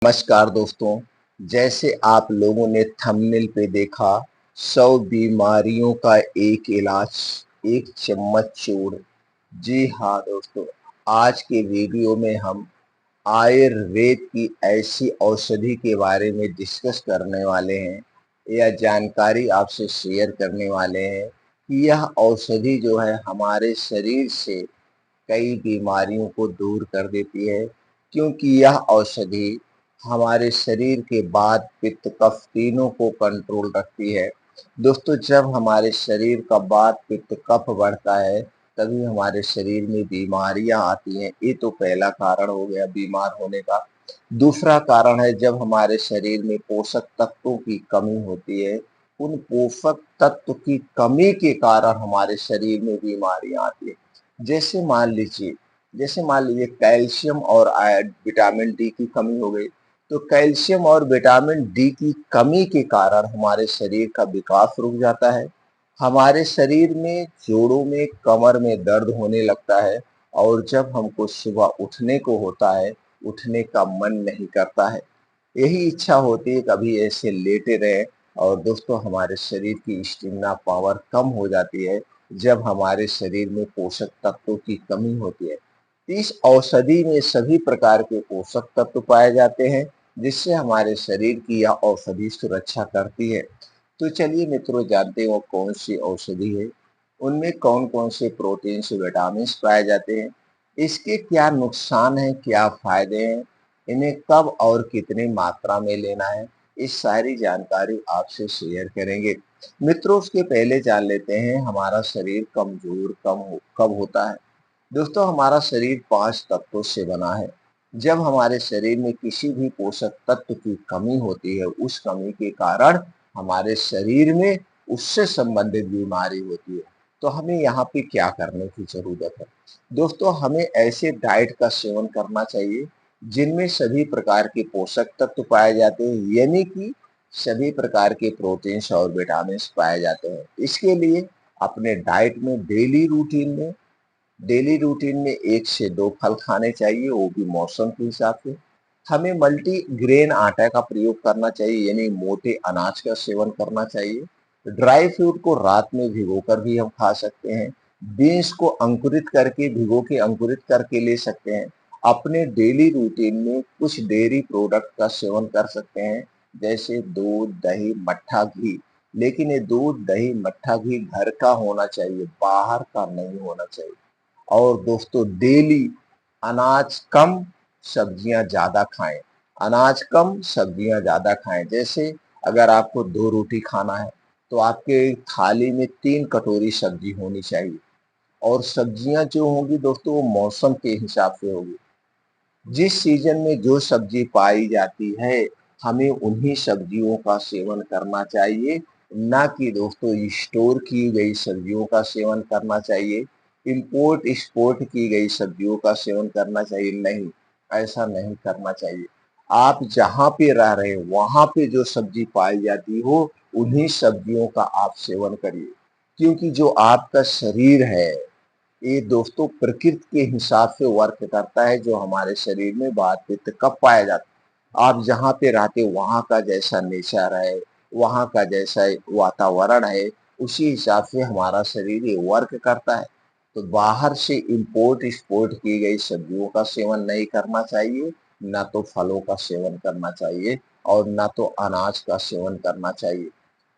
नमस्कार दोस्तों। जैसे आप लोगों ने थंबनेल पे देखा, 100 बीमारियों का एक इलाज, एक चम्मच चूर्ण। जी हाँ दोस्तों, आज के वीडियो में हम आयुर्वेद की ऐसी औषधि के बारे में डिस्कस करने वाले हैं, यह जानकारी आपसे शेयर करने वाले हैं कि यह औषधि जो है हमारे शरीर से कई बीमारियों को दूर कर देती है, क्योंकि यह औषधि हमारे शरीर के वात, पित्त, कफ तीनों को कंट्रोल रखती है। दोस्तों, जब हमारे शरीर का वात, पित्त, कफ बढ़ता है, तभी हमारे शरीर में बीमारियां आती हैं। ये तो पहला कारण हो गया बीमार होने का। दूसरा कारण है जब हमारे शरीर में पोषक तत्वों की कमी होती है। उन पोषक तत्व की कमी के कारण हमारे शरीर में बीमारियां आती है। जैसे मान लीजिए कैल्शियम और विटामिन डी की कमी हो गई, तो कैल्शियम और विटामिन डी की कमी के कारण हमारे शरीर का विकास रुक जाता है। हमारे शरीर में जोड़ों में, कमर में दर्द होने लगता है, और जब हमको सुबह उठने को होता है, उठने का मन नहीं करता है। यही इच्छा होती है कभी ऐसे लेटे रहे। और दोस्तों, हमारे शरीर की स्टेमिना पावर कम हो जाती है जब हमारे शरीर में पोषक तत्वों की कमी होती है। इस औषधि में सभी प्रकार के पोषक तत्व पाए जाते हैं, जिससे हमारे शरीर की यह औषधि सुरक्षा करती है। तो चलिए मित्रों, जानते हैं वो कौन सी औषधि है, उनमें कौन कौन से प्रोटीन से विटामिन पाए जाते हैं, इसके क्या नुकसान हैं, क्या फायदे हैं, इन्हें कब और कितनी मात्रा में लेना है, इस सारी जानकारी आपसे शेयर करेंगे। मित्रों, उसके पहले जान लेते हैं हमारा शरीर कमजोर कब होता है। दोस्तों, हमारा शरीर 5 तत्वों से बना है। जब हमारे शरीर में किसी भी पोषक तत्व की कमी होती है, उस कमी के कारण हमारे शरीर में उससे संबंधित बीमारी होती है। तो हमें यहाँ पे क्या करने की ज़रूरत है? दोस्तों, हमें ऐसे डाइट का सेवन करना चाहिए जिनमें सभी प्रकार के पोषक तत्व पाए जाते हैं, यानी कि सभी प्रकार के प्रोटीन्स और विटामिन्स पाए जाते हैं। इसके लिए अपने डाइट में डेली रूटीन में 1 से 2 फल खाने चाहिए, वो भी मौसम के हिसाब से। हमें मल्टीग्रेन आटा का प्रयोग करना चाहिए, यानी मोटे अनाज का सेवन करना चाहिए। ड्राई फ्रूट को रात में भिगोकर भी हम खा सकते हैं। बीन्स को भिगो के अंकुरित करके ले सकते हैं। अपने डेली रूटीन में कुछ डेयरी प्रोडक्ट का सेवन कर सकते हैं, जैसे दूध, दही, मट्ठा, घी। लेकिन ये दूध, दही, मट्ठा, घी घर का होना चाहिए, बाहर का नहीं होना चाहिए। और दोस्तों, डेली अनाज कम, सब्जियां ज्यादा खाएं। अनाज कम, सब्जियां ज्यादा खाएं। जैसे अगर आपको 2 रोटी खाना है, तो आपके थाली में 3 कटोरी सब्जी होनी चाहिए। और सब्जियां जो होंगी दोस्तों, वो मौसम के हिसाब से होगी। जिस सीजन में जो सब्जी पाई जाती है, हमें उन्हीं सब्जियों का सेवन करना चाहिए, ना कि दोस्तों स्टोर की गई सब्जियों का सेवन करना चाहिए, इम्पोर्ट एक्सपोर्ट की गई सब्जियों का सेवन करना चाहिए। नहीं, ऐसा नहीं करना चाहिए। आप जहाँ पे रह रहे हैं, वहाँ पे जो सब्जी पाई जाती हो, उन्हीं सब्जियों का आप सेवन करिए। क्योंकि जो आपका शरीर है, ये दोस्तों प्रकृति के हिसाब से वर्क करता है। जो हमारे शरीर में वात, पित्त, कफ पाया जाता है, आप जहाँ पे रहते हो वहाँ का जैसा नेचर है, वहाँ का जैसा वातावरण है, उसी हिसाब से हमारा शरीर ये वर्क करता है। तो बाहर से इम्पोर्ट एक्सपोर्ट की गई सब्जियों का सेवन नहीं करना चाहिए, ना तो फलों का सेवन करना चाहिए, और ना तो अनाज का सेवन करना चाहिए।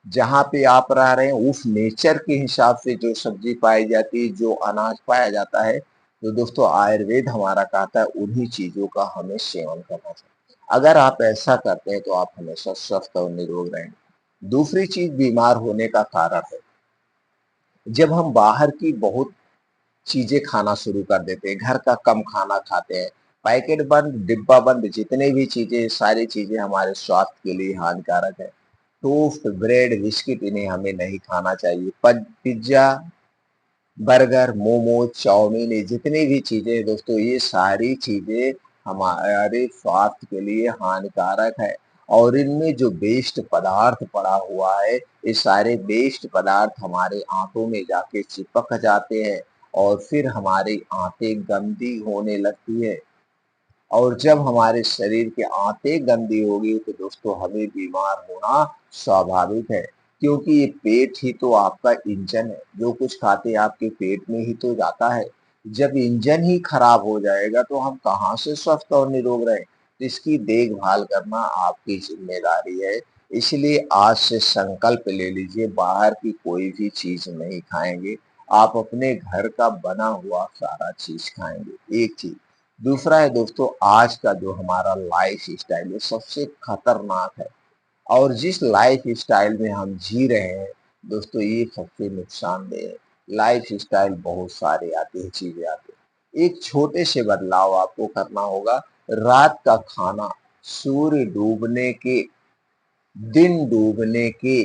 जहाँ पे आप रह रहे हैं उस नेचर के हिसाब से जो सब्जी पाई जाती है, जो अनाज पाया जाता है, तो दोस्तों आयुर्वेद हमारा कहता है उन्हीं चीजों का हमें सेवन करना चाहिए। अगर आप ऐसा करते हैं तो आप हमेशा स्वस्थ और निरोग रहेंगे। दूसरी चीज बीमार होने का कारण है जब हम बाहर की बहुत चीजें खाना शुरू कर देते हैं, घर का कम खाना खाते हैं। पैकेट बंद, डिब्बा बंद जितने भी चीजें, सारी चीजें हमारे स्वास्थ्य के लिए हानिकारक है। टोस्ट, ब्रेड, बिस्किट, इन्हें हमें नहीं खाना चाहिए। पिज्जा, बर्गर, मोमोज, चाउमीन, ये जितनी भी चीजें हैं दोस्तों, ये सारी चीजें हमारे स्वास्थ्य के लिए हानिकारक है। और इनमें जो वेस्ट पदार्थ पड़ा हुआ है, ये सारे वेस्ट पदार्थ हमारे आंतों में जाके चिपक जाते हैं, और फिर हमारी आंतें गंदी होने लगती है। और जब हमारे शरीर की आंतें गंदी होगी तो दोस्तों हमें बीमार होना स्वाभाविक है, क्योंकि ये पेट ही तो आपका इंजन है। जो कुछ खाते हैं आपके पेट में ही तो जाता है। जब इंजन ही खराब हो जाएगा तो हम कहाँ से स्वस्थ और निरोग रहें। तो इसकी देखभाल करना आपकी जिम्मेदारी है। इसलिए आज से संकल्प ले लीजिए, बाहर की कोई भी चीज नहीं खाएंगे। आप अपने घर का बना हुआ सारा चीज खाएंगे, एक चीज। दूसरा है दोस्तों, आज का जो हमारा लाइफ स्टाइल है सबसे खतरनाक है। और जिस लाइफ स्टाइल में हम जी रहे हैं दोस्तों, ये सबसे नुकसानदेह है। लाइफ स्टाइल बहुत सारे आते हैं, चीजें आते हैं। एक छोटे से बदलाव आपको करना होगा। रात का खाना सूर्य डूबने के, दिन डूबने के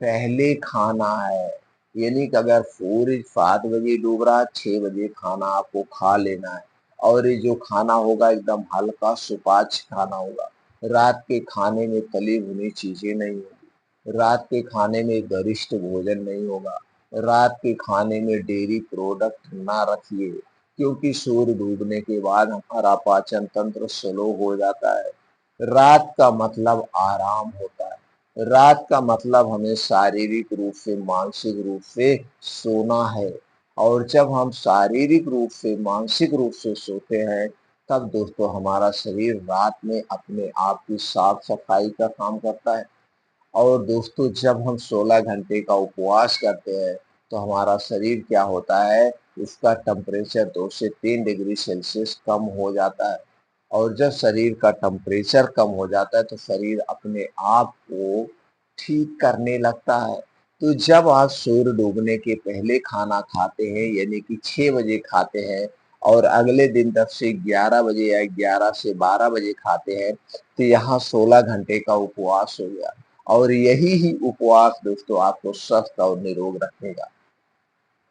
पहले खाना है। यानी कि अगर सूरज 7 बजे डूब रहा है, 6 बजे खाना आपको खा लेना है। और ये जो खाना होगा एकदम हल्का सुपाच्य खाना होगा। रात के खाने में तली भुनी चीजें नहीं होगी। रात के खाने में गरिष्ठ भोजन नहीं होगा। रात के खाने में डेयरी प्रोडक्ट ना रखिए, क्योंकि सूर्य डूबने के बाद हमारा पाचन तंत्र स्लो हो जाता है। रात का मतलब आराम होता है। रात का मतलब हमें शारीरिक रूप से, मानसिक रूप से सोना है। और जब हम शारीरिक रूप से, मानसिक रूप से सोते हैं, तब दोस्तों हमारा शरीर रात में अपने आप की साफ सफाई का काम करता है। और दोस्तों जब हम 16 घंटे का उपवास करते हैं तो हमारा शरीर क्या होता है, उसका टेम्परेचर 2 से 3 डिग्री सेल्सियस कम हो जाता है। और जब शरीर का टेम्परेचर कम हो जाता है तो शरीर अपने आप को ठीक करने लगता है। तो जब आप सूर्य डूबने के पहले खाना खाते हैं, यानी कि 6 बजे खाते हैं, और अगले दिन 10 से 11 बजे या 11 से 12 बजे खाते हैं, तो यहाँ 16 घंटे का उपवास हो गया। और यही ही उपवास दोस्तों आपको स्वस्थ और निरोग रखेगा।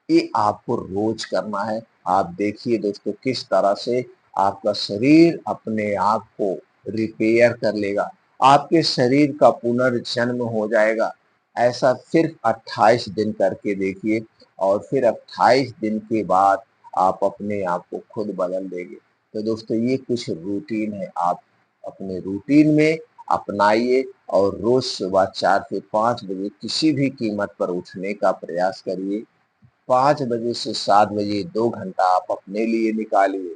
ये आपको रोज करना है। आप देखिए दोस्तों किस तरह से आपका शरीर अपने आप को रिपेयर कर लेगा। आपके शरीर का पुनर्जन्म हो जाएगा। ऐसा सिर्फ 28 दिन करके देखिए, और फिर 28 दिन के बाद आप अपने आप को खुद बदल देंगे। तो दोस्तों ये कुछ रूटीन है, आप अपने रूटीन में अपनाइए। और रोज सुबह 4 से 5 बजे किसी भी कीमत पर उठने का प्रयास करिए। 5 बजे से 7 बजे 2 घंटा आप अपने लिए निकालिए,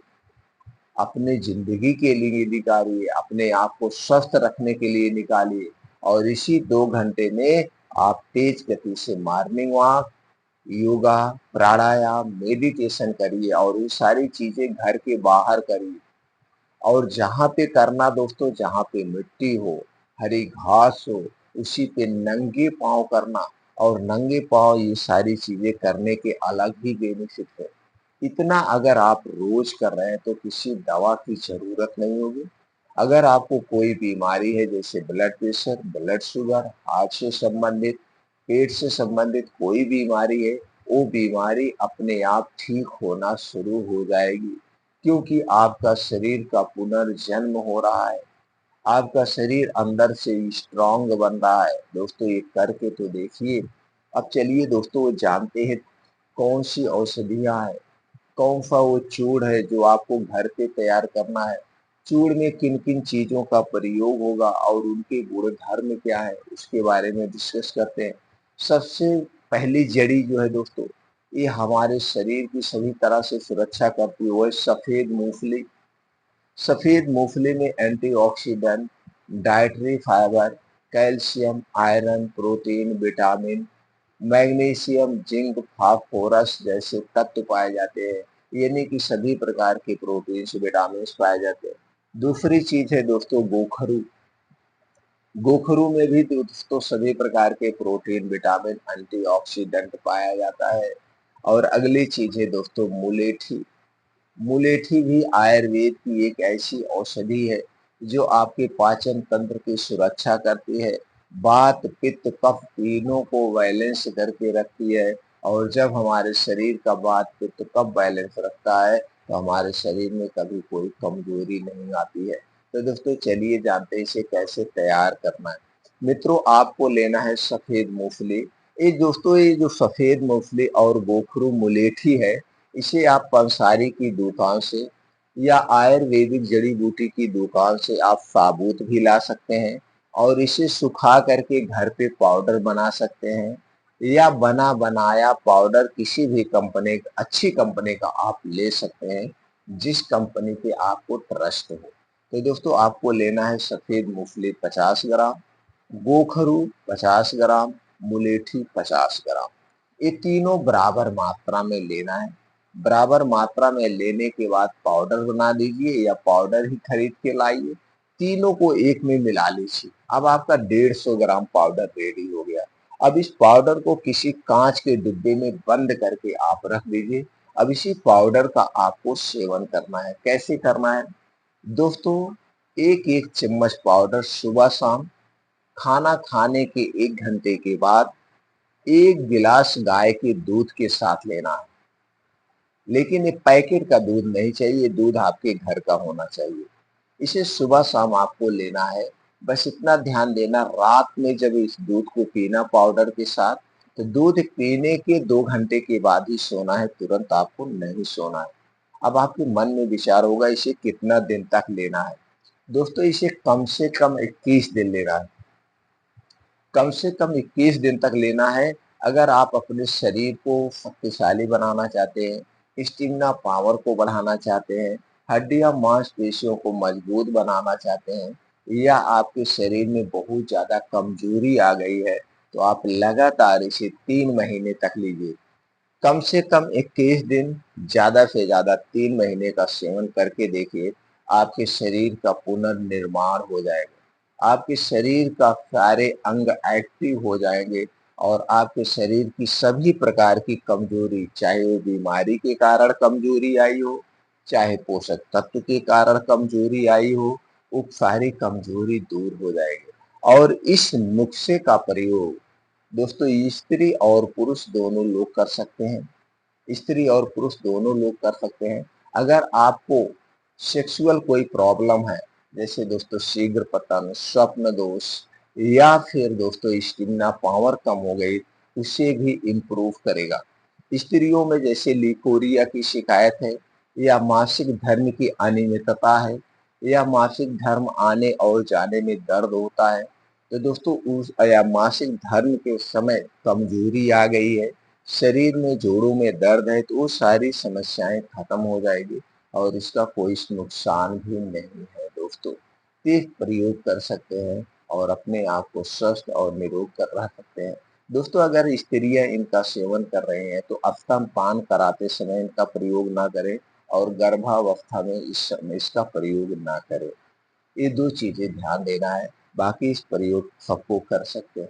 अपने ज़िंदगी के लिए निकालिए, अपने आप को स्वस्थ रखने के लिए निकालिए। और इसी 2 घंटे में आप तेज गति से मॉर्निंग वॉक, योगा, प्राणायाम, मेडिटेशन करिए, और ये सारी चीज़ें घर के बाहर करिए। और जहाँ पे करना दोस्तों, जहाँ पे मिट्टी हो, हरी घास हो, उसी पे नंगे पाँव करना। और नंगे पाँव ये सारी चीज़ें करने के अलग ही बेनिफिट है। इतना अगर आप रोज कर रहे हैं तो किसी दवा की ज़रूरत नहीं होगी। अगर आपको कोई बीमारी है जैसे blood pressure, blood sugar, heart से संबंधित, पेट से संबंधित कोई बीमारी है, वो बीमारी अपने आप ठीक होना शुरू हो जाएगी, क्योंकि आपका शरीर का पुनर्जन्म हो रहा है। आपका शरीर अंदर से स्ट्रांग बन रहा है। दोस्तों ये करके तो देखिए। अब चलिए दोस्तों जानते हैं कौन सी औषधियाँ हैं, कौन सा वो चूर्ण है जो आपको घर पे तैयार करना है। चूर्ण में किन किन चीजों का प्रयोग होगा और उनके गुणधर्म क्या है, उसके बारे में डिस्कस करते हैं। सबसे पहली जड़ी जो है दोस्तों, ये हमारे शरीर की सभी तरह से सुरक्षा करती है, वो है सफेद मूंगफली। सफेद मूंगफली में antioxidant, dietary fibre, calcium, iron, protein, vitamin, magnesium, zinc, phosphorus जैसे तत्व पाए जाते हैं। यानी कि सभी प्रकार के प्रोटीन्स, विटामिन पाए जाते हैं। दूसरी चीज है दोस्तों गोखरू। गोखरू में भी दोस्तों सभी प्रकार के प्रोटीन, विटामिन, एंटीऑक्सीडेंट पाया जाता है। और अगली चीज है दोस्तों मुलेठी। मुलेठी भी आयुर्वेद की एक ऐसी औषधि है जो आपके पाचन तंत्र की सुरक्षा करती है। वात, पित्त, कफ तीनों को बैलेंस करके रखती है। और जब हमारे शरीर का वात, पित्त, कफ बैलेंस रखता है तो हमारे शरीर में कभी कोई कमजोरी नहीं आती है। तो दोस्तों चलिए जानते हैं इसे कैसे तैयार करना है। मित्रों आपको लेना है सफेद मूंगफली। ये दोस्तों ये जो सफेद मूंगफली और गोखरू मुलेठी है, इसे आप पंसारी की दुकान से या आयुर्वेदिक जड़ी बूटी की दुकान से आप साबुत भी ला सकते हैं और इसे सुखा करके घर पे पाउडर बना सकते हैं, या बना बनाया पाउडर किसी भी कंपनी, अच्छी कंपनी का आप ले सकते हैं, जिस कंपनी पे आपको ट्रस्ट हो। तो दोस्तों आपको लेना है सफेद मूंगफली 50 ग्राम, गोखरू 50 ग्राम, मुलेठी 50 ग्राम। ये तीनों बराबर मात्रा में लेना है। बराबर मात्रा में लेने के बाद पाउडर बना दीजिए या पाउडर ही खरीद के लाइए। तीनों को एक में मिला लीजिए। अब आपका 150 ग्राम पाउडर रेडी हो गया। अब इस पाउडर को किसी कांच के डिब्बे में बंद करके आप रख दीजिए। अब इसी पाउडर का आपको सेवन करना है। कैसे करना है दोस्तों? एक एक चम्मच पाउडर सुबह शाम खाना खाने के 1 घंटे के बाद 1 गिलास गाय के दूध के साथ लेना है। लेकिन ये पैकेट का दूध नहीं चाहिए, दूध आपके घर का होना चाहिए। इसे सुबह शाम आपको लेना है। बस इतना ध्यान देना, रात में जब इस दूध को पीना पाउडर के साथ, तो दूध पीने के 2 घंटे के बाद ही सोना है, तुरंत आपको नहीं सोना है। अब आपके मन में विचार होगा इसे कितना दिन तक लेना है? दोस्तों इसे कम से कम 21 दिन लेना है। कम से कम 21 दिन तक लेना है। अगर आप अपने शरीर को शक्तिशाली बनाना चाहते हैं, स्टेमिना पावर को बढ़ाना चाहते हैं, हड्डियां मांसपेशियों को मजबूत बनाना चाहते हैं, या आपके शरीर में बहुत ज़्यादा कमजोरी आ गई है, तो आप लगातार इसे 3 महीने तक लीजिए। कम से कम 21 दिन, ज़्यादा से ज़्यादा 3 महीने का सेवन करके देखिए, आपके शरीर का पुनर्निर्माण हो जाएगा। आपके शरीर का सारे अंग एक्टिव हो जाएंगे और आपके शरीर की सभी प्रकार की कमजोरी, चाहे वो बीमारी के कारण कमजोरी आई हो, चाहे पोषक तत्व के कारण कमजोरी आई हो, वो सारी कमजोरी दूर हो जाएगी। और इस नुस्खे का प्रयोग दोस्तों स्त्री और पुरुष दोनों लोग कर सकते हैं। स्त्री और पुरुष दोनों लोग कर सकते हैं। अगर आपको सेक्सुअल कोई प्रॉब्लम है, जैसे दोस्तों शीघ्र पतन, स्वप्न दोष, या फिर दोस्तों स्टेमिना पावर कम हो गई, उसे भी इम्प्रूव करेगा। स्त्रियों में जैसे लिकोरिया की शिकायत है, या मासिक धर्म की अनियमितता है, या मासिक धर्म आने और जाने में दर्द होता है, तो दोस्तों उस या मासिक धर्म के समय कमजोरी आ गई है, शरीर में जोड़ों में दर्द है, तो वो सारी समस्याएं खत्म हो जाएगी और इसका कोई नुकसान भी नहीं है दोस्तों। तो ये प्रयोग कर सकते हैं और अपने आप को स्वस्थ और निरोग कर रह सकते हैं। दोस्तों अगर स्त्रियां इनका सेवन कर रहे हैं तो स्तनपान कराते समय इनका प्रयोग ना करें और गर्भावस्था में इस समय इसका प्रयोग ना करें। ये 2 चीजें ध्यान देना है, बाकी इस प्रयोग सबको कर सकते हैं।